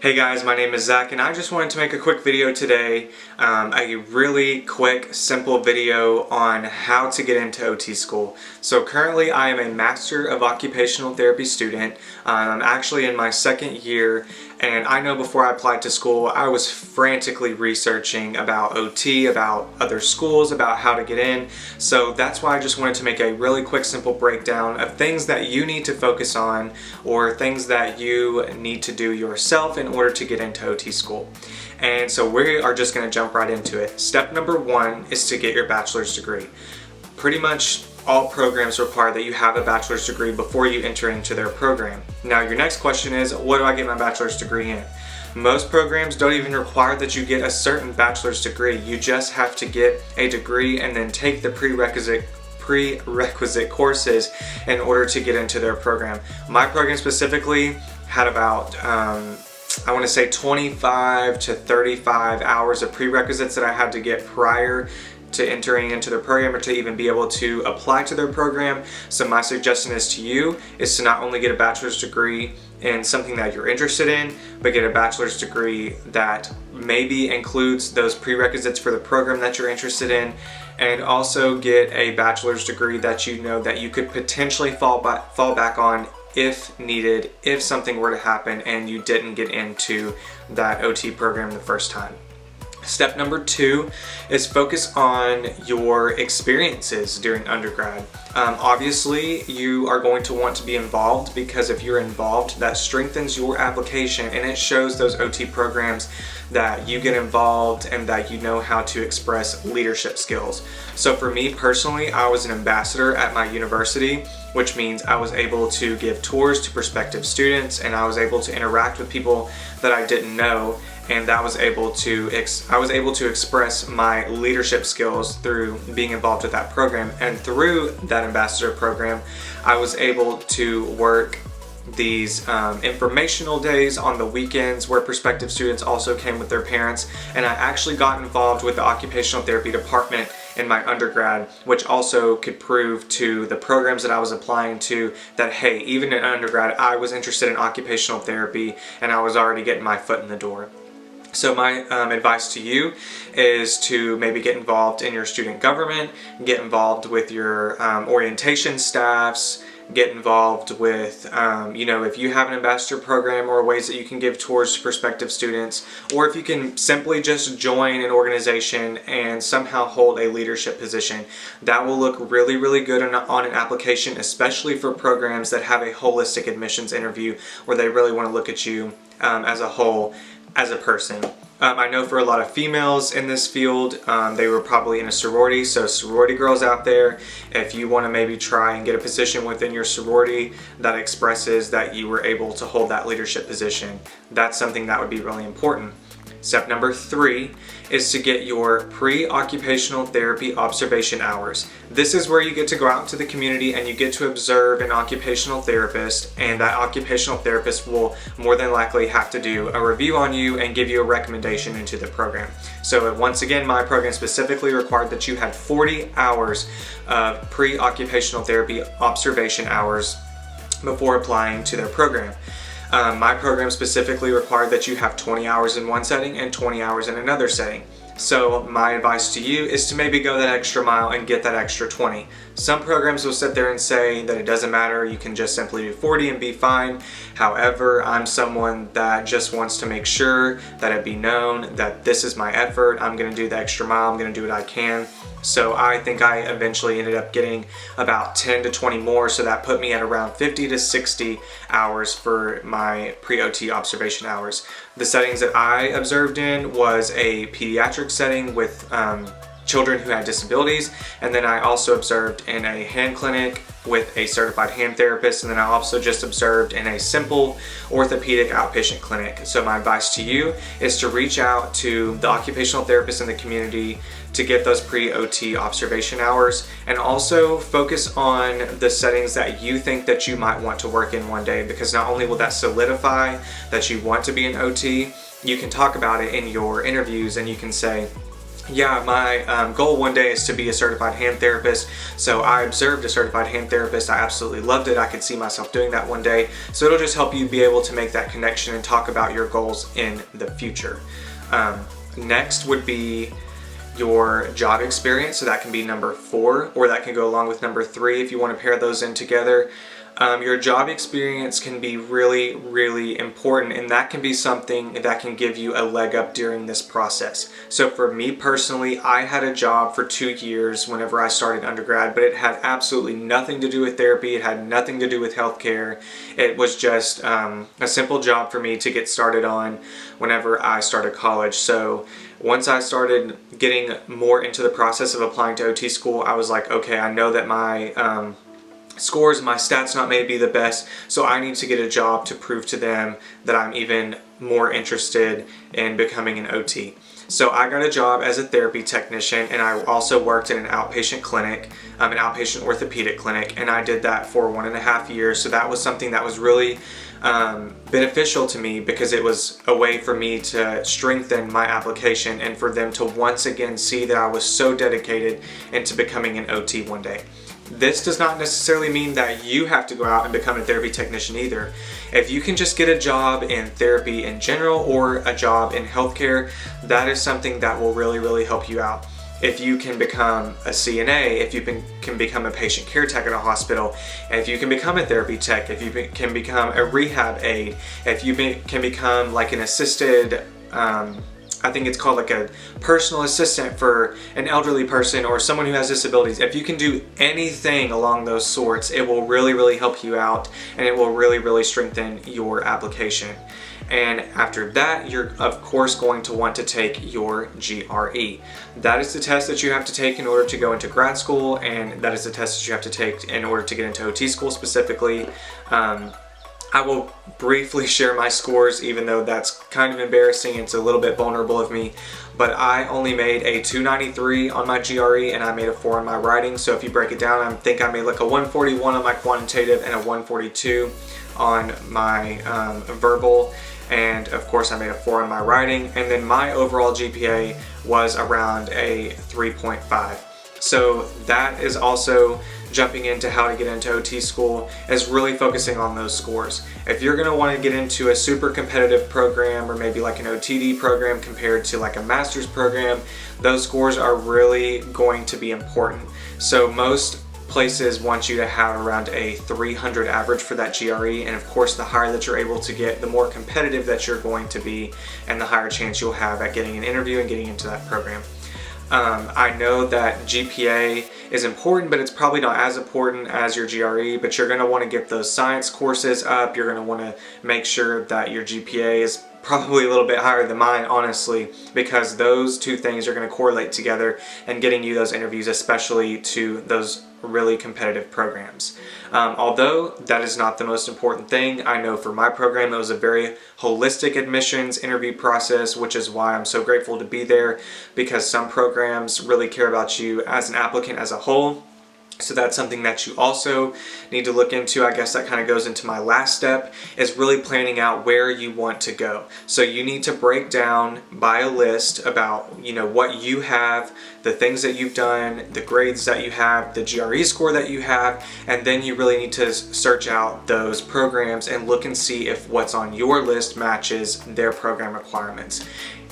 Hey guys, my name is Zach and I just wanted to make a quick video today, a really quick, simple video on how to get into OT school. So currently I am a Master of Occupational Therapy student. I'm actually in my second year, and I know before I applied to school I was frantically researching about OT, about other schools, about how to get in. So that's why I just wanted to make a really quick, simple breakdown of things that you need to focus on or things that you need to do yourself in order to get into OT school. And so we are just going to jump right into it. Step number one is to get your bachelor's degree. Pretty much all programs require that you have a bachelor's degree before you enter into their program. Now your next question is, what do I get my bachelor's degree in? Most programs don't even require that you get a certain bachelor's degree. You just have to get a degree and then take the prerequisite courses in order to get into their program. My program specifically had about I want to say 25 to 35 hours of prerequisites that I had to get prior to entering into their program or to even be able to apply to their program. So my suggestion is to you is to not only get a bachelor's degree in something that you're interested in, but get a bachelor's degree that maybe includes those prerequisites for the program that you're interested in, and also get a bachelor's degree that you know that you could potentially fall back on if needed, if something were to happen and you didn't get into that OT program the first time. Step number two is focus on your experiences during undergrad. Obviously, you are going to want to be involved, because if you're involved, that strengthens your application and it shows those OT programs that you get involved and that you know how to express leadership skills. So for me personally, I was an ambassador at my university, which means I was able to give tours to prospective students and I was able to interact with people that I didn't know, and I was able to express my leadership skills through being involved with that program. And through that ambassador program, I was able to work these informational days on the weekends where prospective students also came with their parents, and I actually got involved with the occupational therapy department in my undergrad, which also could prove to the programs that I was applying to that, hey, even in undergrad I was interested in occupational therapy and I was already getting my foot in the door. So my advice to you is to maybe get involved in your student government, get involved with your orientation staffs, get involved with, if you have an ambassador program or ways that you can give tours to prospective students, or if you can simply just join an organization and somehow hold a leadership position. That will look really, really good on an application, especially for programs that have a holistic admissions interview where they really want to look at you as a whole, as a person. I know for a lot of females in this field, they were probably in a sorority, so sorority girls out there, if you want to maybe try and get a position within your sorority that expresses that you were able to hold that leadership position, that's something that would be really important. Step number three is to get your pre-occupational therapy observation hours. This is where you get to go out to the community and you get to observe an occupational therapist, and that occupational therapist will more than likely have to do a review on you and give you a recommendation into the program. So once again, my program specifically required that you had 40 hours of pre-occupational therapy observation hours before applying to their program. My program specifically required that you have 20 hours in one setting and 20 hours in another setting. So my advice to you is to maybe go that extra mile and get that extra 20. Some programs will sit there and say that it doesn't matter, you can just simply do 40 and be fine. However, I'm someone that just wants to make sure that it be known that this is my effort. I'm going to do the extra mile, I'm going to do what I can. So I think I eventually ended up getting about 10 to 20 more, so that put me at around 50 to 60 hours for my pre-OT observation hours. The settings that I observed in was a pediatric setting with children who had disabilities, and then I also observed in a hand clinic with a certified hand therapist, and then I also just observed in a simple orthopedic outpatient clinic. So my advice to you is to reach out to the occupational therapist in the community to get those pre-OT observation hours, and also focus on the settings that you think that you might want to work in one day, because not only will that solidify that you want to be an OT, you can talk about it in your interviews and you can say, yeah, my goal one day is to be a certified hand therapist. So I observed a certified hand therapist. I absolutely loved it. I could see myself doing that one day. So it'll just help you be able to make that connection and talk about your goals in the future. Next would be your job experience. So that can be number 4, or that can go along with number 3 if you want to pair those in together. Your job experience can be really, really important, and that can be something that can give you a leg up during this process. So for me personally, I had a job for 2 years whenever I started undergrad, but it had absolutely nothing to do with therapy. It had nothing to do with healthcare. It was just a simple job for me to get started on whenever I started college. So once I started getting more into the process of applying to OT school, I was like, okay, I know that my scores, my stats not may be the best, so I need to get a job to prove to them that I'm even more interested in becoming an OT. So I got a job as a therapy technician, and I also worked in an outpatient clinic, an outpatient orthopedic clinic, and I did that for 1.5 years. So that was something that was really beneficial to me, because it was a way for me to strengthen my application and for them to once again see that I was so dedicated into becoming an OT one day. This does not necessarily mean that you have to go out and become a therapy technician either. If you can just get a job in therapy in general or a job in healthcare, that is something that will really, really help you out. If you can become a CNA, if you can become a patient care tech in a hospital, if you can become a therapy tech, if you can become a rehab aide, if you can become like an assisted, I think it's called like a personal assistant for an elderly person or someone who has disabilities. If you can do anything along those sorts, it will really, really help you out, and it will really, really strengthen your application. And after that, you're of course going to want to take your GRE. That is the test that you have to take in order to go into grad school, and that is the test that you have to take in order to get into OT school specifically. I will briefly share my scores, even though that's kind of embarrassing. It's a little bit vulnerable of me, but I only made a 293 on my GRE, and I made a 4 on my writing. So if you break it down, I think I made like a 141 on my quantitative and a 142 on my verbal, and of course I made a 4 on my writing, and then my overall GPA was around a 3.5. So that is also jumping into how to get into OT school, is really focusing on those scores. If you're going to want to get into a super competitive program, or maybe like an OTD program compared to like a master's program, those scores are really going to be important. So most places want you to have around a 300 average for that GRE, and of course the higher that you're able to get, the more competitive that you're going to be, and the higher chance you'll have at getting an interview and getting into that program. I know that GPA is important, but it's probably not as important as your GRE, but you're going to want to get those science courses up. You're going to want to make sure that your GPA is probably a little bit higher than mine, honestly, because those two things are going to correlate together and getting you those interviews, especially to those really competitive programs. Although that is not the most important thing, I know for my program it was a very holistic admissions interview process, which is why I'm so grateful to be there, because some programs really care about you as an applicant as a whole. So that's something that you also need to look into. I guess that kind of goes into my last step, is really planning out where you want to go. So you need to break down by a list about, what you have, the things that you've done, the grades that you have, the GRE score that you have, and then you really need to search out those programs and look and see if what's on your list matches their program requirements.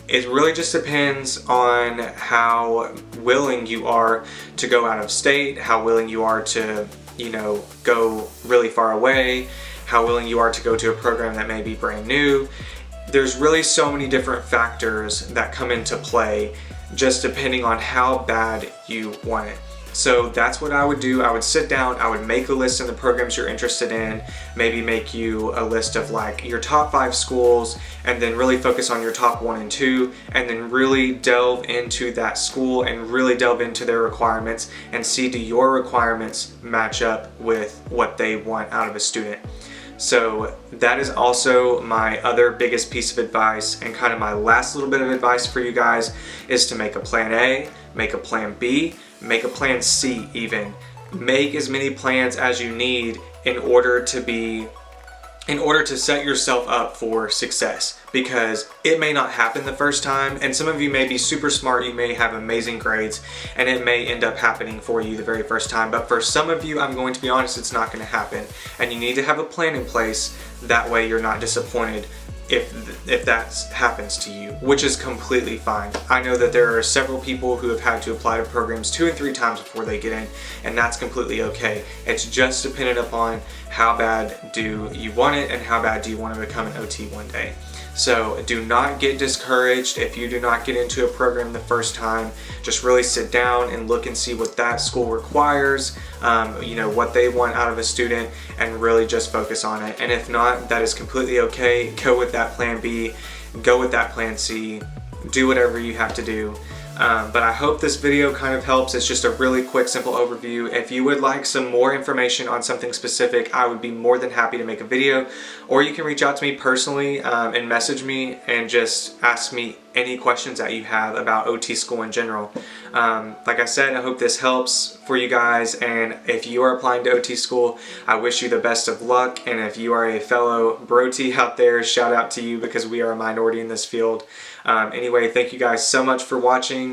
It really just depends on how willing you are to go out of state, how willing you are to, go really far away, how willing you are to go to a program that may be brand new. There's really so many different factors that come into play, just depending on how bad you want it. So that's what I would do. I would sit down, I would make a list of the programs you're interested in, maybe make you a list of like your top 5 schools, and then really focus on your top 1 and 2, and then really delve into that school and really delve into their requirements and see, do your requirements match up with what they want out of a student. So that is also my other biggest piece of advice, and kind of my last little bit of advice for you guys is to make a plan A, make a plan B, make a plan C even. Make as many plans as you need in order to be in order to set yourself up for success, because it may not happen the first time, and some of you may be super smart, you may have amazing grades, and it may end up happening for you the very first time. But for some of you, I'm going to be honest, it's not going to happen, and you need to have a plan in place. That way you're not disappointed if that happens to you, which is completely fine. I know that there are several people who have had to apply to programs 2 and 3 times before they get in, and that's completely okay. It's just dependent upon how bad do you want it and how bad do you want to become an OT one day. So do not get discouraged if you do not get into a program the first time. Just really sit down and look and see what that school requires, what they want out of a student, and really just focus on it. And if not, that is completely okay. Go with that plan B, go with that plan C, do whatever you have to do. But I hope this video kind of helps. It's just a really quick, simple overview. If you would like some more information on something specific, I would be more than happy to make a video, or you can reach out to me personally and message me and just ask me any questions that you have about OT school in general. Like I said, I hope this helps for you guys, and if you are applying to OT school, I wish you the best of luck. And if you are a fellow Broti out there, shout out to you, because we are a minority in this field. Anyway, thank you guys so much for watching.